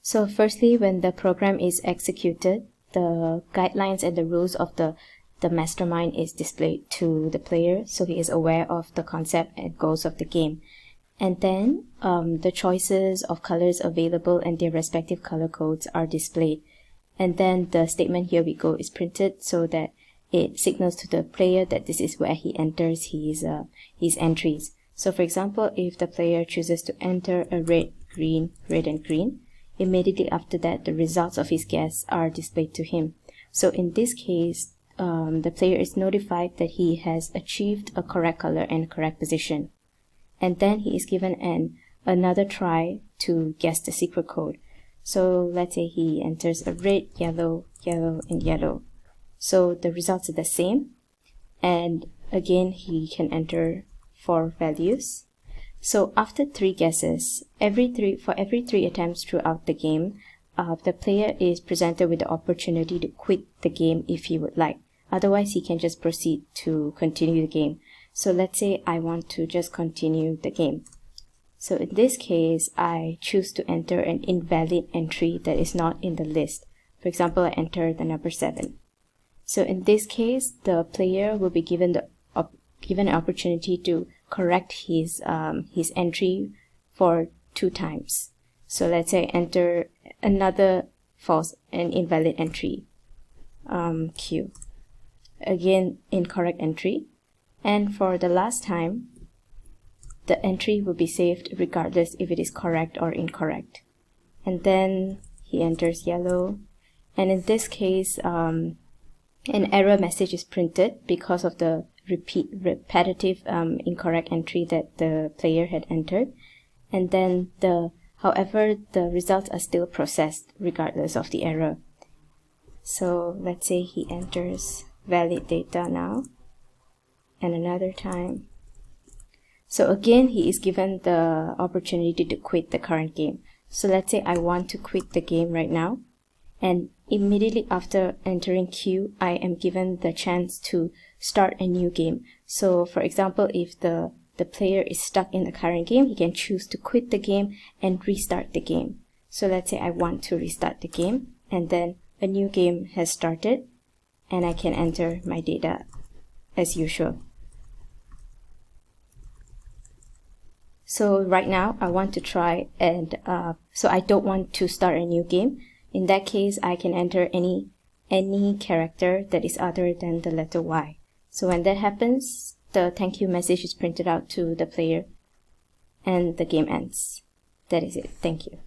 So firstly, when the program is executed, the guidelines and the rules of the mastermind is displayed to the player, so he is aware of the concept and goals of the game. And then the choices of colors available and their respective color codes are displayed. And then the statement "here we go" is printed so that it signals to the player that this is where he enters his entries. So for example, if the player chooses to enter a red, and green, immediately after that the results of his guess are displayed to him. So in this case, the player is notified that he has achieved a correct color and correct position. And then he is given another try to guess the secret code. So let's say he enters a red, yellow, yellow, and yellow. So the results are the same. And again, he can enter 4 values. So after 3 guesses, for every 3 attempts throughout the game, the player is presented with the opportunity to quit the game if he would like. Otherwise, he can just proceed to continue the game. So let's say I want to just continue the game. So in this case, I choose to enter an invalid entry that is not in the list. For example, I enter the number 7. So in this case, the player will be given an opportunity to correct his entry for 2 times. So let's say enter another an invalid entry, Q. Again, incorrect entry. And for the last time, the entry will be saved regardless if it is correct or incorrect. And then he enters yellow. And in this case, an error message is printed because of the repetitive incorrect entry that the player had entered. And then however, the results are still processed regardless of the error. So let's say he enters valid data now, and another time. So again, he is given the opportunity to quit the current game. So let's say I want to quit the game right now, and immediately after entering Q, I am given the chance to start a new game. So for example, if the player is stuck in the current game, he can choose to quit the game and restart the game. So let's say I want to restart the game, and then a new game has started, and I can enter my data as usual. So right now I want to try, and so I don't want to start a new game. In that case, I can enter any character that is other than the letter Y. So when that happens, the thank you message is printed out to the player and the game ends. That is it. Thank you.